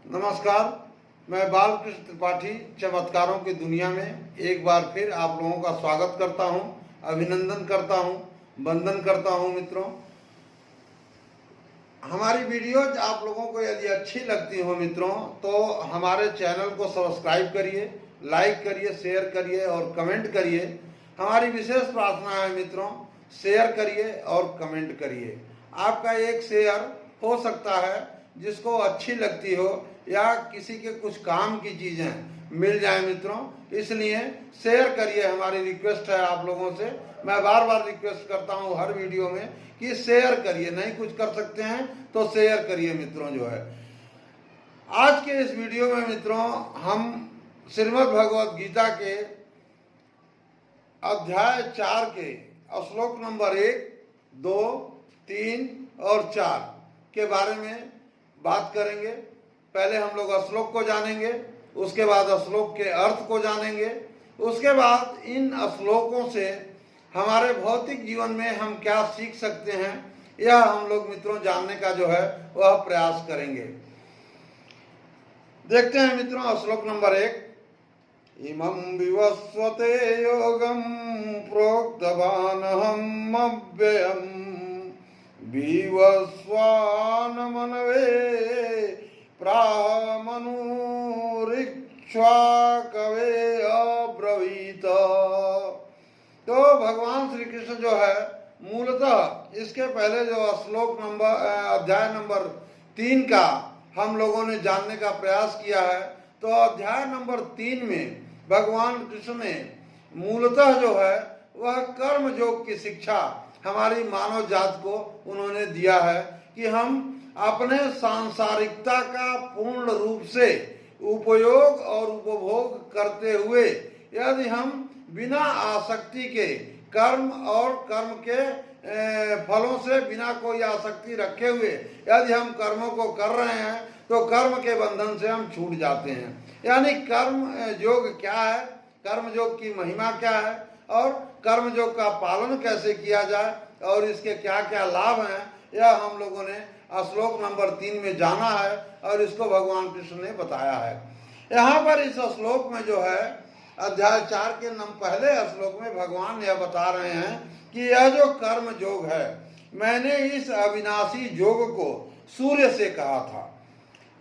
नमस्कार, मैं बालकृष्ण त्रिपाठी चमत्कारों की दुनिया में एक बार फिर आप लोगों का स्वागत करता हूं, अभिनंदन करता हूं, वंदन करता हूं। मित्रों, हमारी वीडियोज आप लोगों को यदि अच्छी लगती हो मित्रों, तो हमारे चैनल को सब्सक्राइब करिए, लाइक करिए, शेयर करिए और कमेंट करिए। हमारी विशेष प्रार्थना है मित्रों, शेयर करिए और कमेंट करिए। आपका एक शेयर हो सकता है जिसको अच्छी लगती हो या किसी के कुछ काम की चीज़ें मिल जाए मित्रों, इसलिए शेयर करिए। हमारी रिक्वेस्ट है आप लोगों से, मैं बार बार रिक्वेस्ट करता हूँ हर वीडियो में कि शेयर करिए। नहीं कुछ कर सकते हैं तो शेयर करिए मित्रों। जो है आज के इस वीडियो में मित्रों, हम श्रीमद् भगवद गीता के अध्याय 4 के श्लोक नंबर 1, 2, 3 और 4 के बारे में बात करेंगे। पहले हम लोग श्लोक को जानेंगे, उसके बाद श्लोक के अर्थ को जानेंगे, उसके बाद इन श्लोकों से हमारे भौतिक जीवन में हम क्या सीख सकते हैं, यह हम लोग मित्रों जानने का जो है वह प्रयास करेंगे। देखते हैं मित्रों श्लोक नंबर 1। इमं विवस्वते योगं प्रोक्तवानहम् अव्ययम् विवस्वानमनवे प्रामनुरिक्ष्वाकवे अब्रवीत। तो भगवान श्री कृष्ण जो है मूलतः इसके पहले जो श्लोक नंबर अध्याय नंबर 3 का हम लोगों ने जानने का प्रयास किया है, तो अध्याय नंबर 3 में भगवान कृष्ण ने मूलतः जो है वह कर्म योग की शिक्षा हमारी मानव जात को उन्होंने दिया है कि हम अपने सांसारिकता का पूर्ण रूप से उपयोग और उपभोग करते हुए यदि हम बिना आसक्ति के कर्म और कर्म के फलों से बिना कोई आसक्ति रखे हुए यदि हम कर्मों को कर रहे हैं तो कर्म के बंधन से हम छूट जाते हैं। यानी कर्म योग क्या है, कर्म योग की महिमा क्या है और कर्म योग का पालन कैसे किया जाए और इसके क्या क्या लाभ हैं, यह हम लोगों ने श्लोक नंबर 3 में जाना है और इसको भगवान कृष्ण ने बताया है। यहाँ पर इस श्लोक में जो है अध्याय 4 के पहले श्लोक में भगवान यह बता रहे हैं कि यह जो कर्म योग है, मैंने इस अविनाशी योग को सूर्य से कहा था।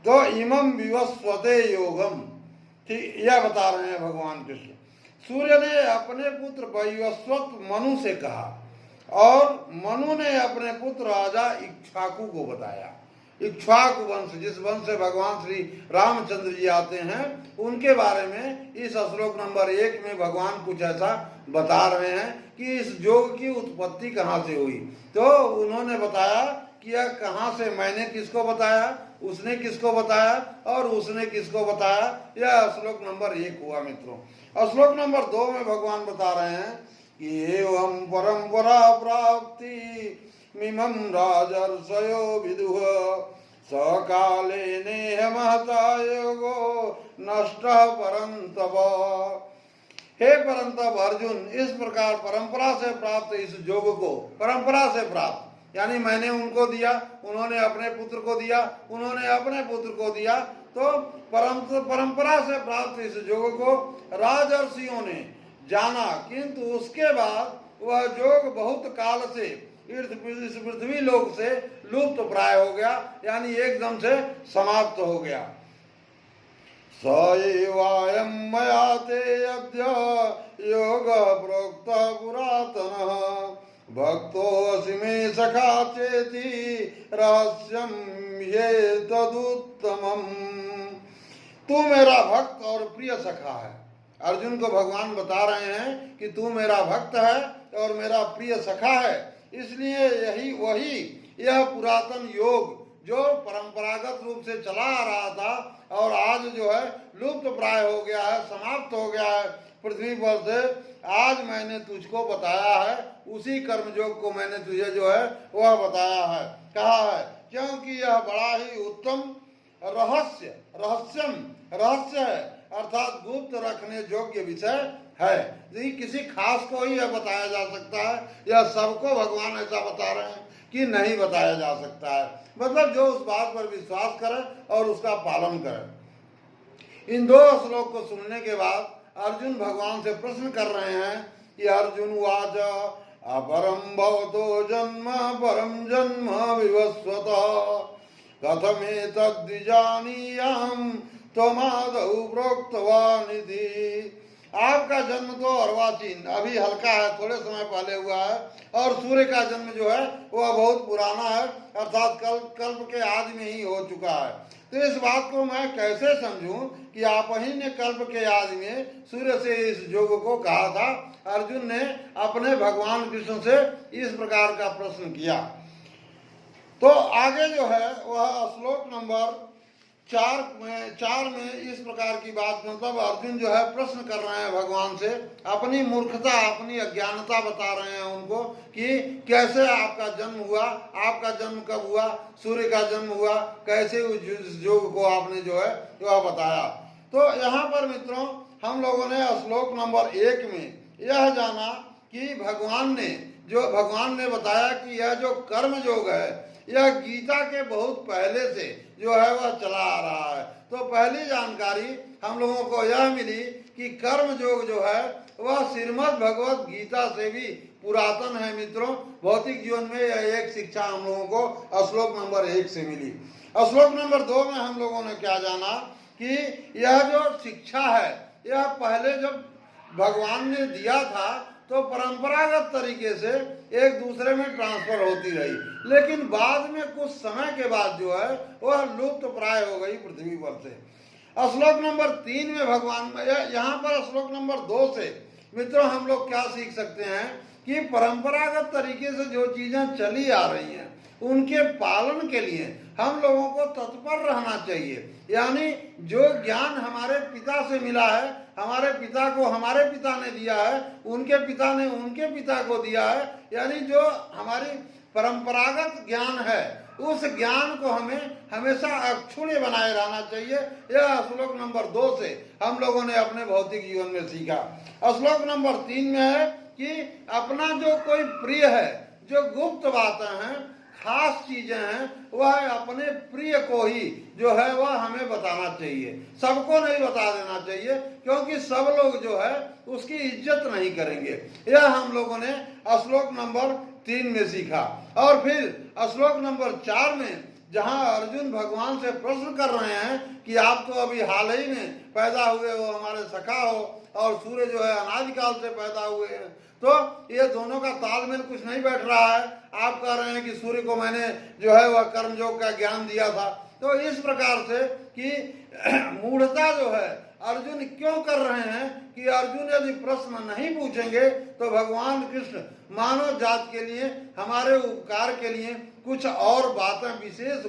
तो इमं विवस्वते योगम, ठीक यह बता रहे हैं भगवान कृष्ण। सूर्य ने अपने पुत्र वैवस्वत मनु से कहा और मनु ने अपने पुत्र राजा इक्ष्वाकु को बताया। इक्ष्वाकु वंश, जिस वंश से भगवान श्री रामचंद्र जी आते हैं, उनके बारे में इस श्लोक नंबर 1 में भगवान कुछ ऐसा बता रहे हैं कि इस योग की उत्पत्ति कहाँ से हुई। तो उन्होंने बताया कि यह कहाँ से, मैंने किसको बताया, उसने किसको बताया और उसने किसको बताया। यह श्लोक नंबर 1 हुआ मित्रों। और श्लोक नंबर 2 में भगवान बता रहे हैं कि एवं परंपरा प्राप्ति मिमं राजर्षयो विदुः सकाले नेह महता योगो नष्टः परंतप। हे परंतप अर्जुन, इस प्रकार परंपरा से प्राप्त इस योग को, परंपरा से प्राप्त यानी मैंने उनको दिया, उन्होंने अपने पुत्र को दिया, उन्होंने अपने पुत्र को दिया, तो परंपरा से प्राप्त इस योग को राजर्षियों ने जाना, किंतु उसके बाद वह योग बहुत काल से इस पृथ्वी लोक से लुप्त प्राय हो गया, यानी एकदम से समाप्त हो गया। स एवायं मया ते अद्य योग प्रोक्त पुरातनः भक्तोऽसि मे सखा चेति रहस्यं ये तदुत्तमम्। तू मेरा भक्त और प्रिय सखा है। अर्जुन को भगवान बता रहे हैं कि तू मेरा भक्त है और मेरा प्रिय सखा है, इसलिए यह पुरातन योग जो परंपरागत रूप से चला आ रहा था और आज जो है लुप्त प्राय हो गया है, समाप्त हो गया है पृथ्वी पर से, आज मैंने तुझको बताया है। उसी कर्मयोग को मैंने तुझे जो है वह बताया है, कहा है, क्योंकि यह बड़ा ही उत्तम रहस्य है, अर्थात गुप्त रखने योग्य विषय है। यदि किसी खास को ही यह बताया जा सकता है, यह सबको भगवान ऐसा बता रहे हैं कि नहीं बताया जा सकता है। मतलब जो उस बात पर विश्वास करे और उसका पालन करे। इन दो श्लोक को सुनने के बाद अर्जुन भगवान से प्रश्न कर रहे हैं कि अर्जुन वाच अपरम भवतो जन्म परम जन्म विवस्वत कथमेतद्विजानीयाम त्वमादौ प्रोक्तवानिति। आपका जन्म तो अर्वाचीन अभी हल्का है, थोड़े समय पहले हुआ है, और सूर्य का जन्म जो है वह बहुत पुराना है, अर्थात कल्प के आदि में ही हो चुका है। तो इस बात को मैं कैसे समझूं कि आप ही ने कल्प के आदि में सूर्य से इस योग को कहा था। अर्जुन ने अपने भगवान कृष्ण से इस प्रकार का प्रश्न किया। तो आगे जो है वह श्लोक नंबर 4 में इस प्रकार की बात, मतलब अर्जुन जो है प्रश्न कर रहे हैं भगवान से, अपनी मूर्खता अपनी अज्ञानता बता रहे हैं उनको कि कैसे आपका जन्म हुआ, आपका जन्म कब हुआ, सूर्य का जन्म हुआ, कैसे उस योग को आपने जो है वह बताया। तो यहाँ पर मित्रों हम लोगों ने श्लोक नंबर 1 में यह जाना कि भगवान ने बताया कि यह जो कर्म योग है यह गीता के बहुत पहले से जो है वह चला आ रहा है। तो पहली जानकारी हम लोगों को यह मिली कि कर्म योग जो है वह श्रीमद् भगवत गीता से भी पुरातन है। मित्रों भौतिक जीवन में यह एक शिक्षा हम लोगों को श्लोक नंबर 1 से मिली। श्लोक नंबर 2 में हम लोगों ने क्या जाना कि यह जो शिक्षा है यह पहले जब भगवान ने दिया था तो परंपरागत तरीके से एक दूसरे में ट्रांसफर होती रही, लेकिन बाद में कुछ समय के बाद जो है वह लुप्त प्राय हो गई पृथ्वी पर से। श्लोक नंबर 3 में भगवान, यहाँ पर श्लोक नंबर 2 से मित्रों हम लोग क्या सीख सकते हैं कि परंपरागत तरीके से जो चीजें चली आ रही हैं उनके पालन के लिए हम लोगों को तत्पर रहना चाहिए। यानी जो ज्ञान हमारे पिता से मिला है, हमारे पिता को हमारे पिता ने दिया है, उनके पिता ने उनके पिता को दिया है, यानी जो हमारी परंपरागत ज्ञान है उस ज्ञान को हमें हमेशा अक्षुण्य बनाए रहना चाहिए। यह श्लोक नंबर 2 से हम लोगों ने अपने भौतिक जीवन में सीखा। श्लोक नंबर 3 में है कि अपना जो कोई प्रिय है, जो गुप्त बातें हैं, खास चीजें हैं, वह अपने प्रिय को ही जो है वह हमें बताना चाहिए, सबको नहीं बता देना चाहिए, क्योंकि सब लोग जो है उसकी इज्जत नहीं करेंगे। यह हम लोगों ने श्लोक नंबर 3 में सीखा। और फिर श्लोक नंबर 4 में जहां अर्जुन भगवान से प्रश्न कर रहे हैं कि आप तो अभी हाल ही में पैदा हुए हो, हमारे सखा हो, और सूर्य जो है अनादिकाल से पैदा हुए हैं, तो ये दोनों का तालमेल कुछ नहीं बैठ रहा है। आप कह रहे हैं कि सूर्य को मैंने जो है वह कर्मयोग का ज्ञान दिया था। तो इस प्रकार से कि मूढ़ता जो है अर्जुन क्यों कर रहे हैं कि अर्जुन यदि प्रश्न नहीं पूछेंगे तो भगवान कृष्ण मानव जात के लिए, हमारे उपकार के लिए कुछ और बातें, विशेष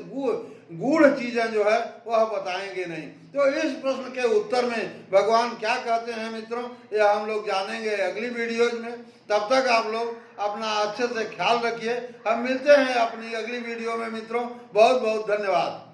गूढ़ चीजें जो है वह बताएंगे नहीं। तो इस प्रश्न के उत्तर में भगवान क्या कहते हैं मित्रों, यह हम लोग जानेंगे अगली वीडियोज में। तब तक आप लोग अपना अच्छे से ख्याल रखिए। हम मिलते हैं अपनी अगली वीडियो में मित्रों। बहुत बहुत धन्यवाद।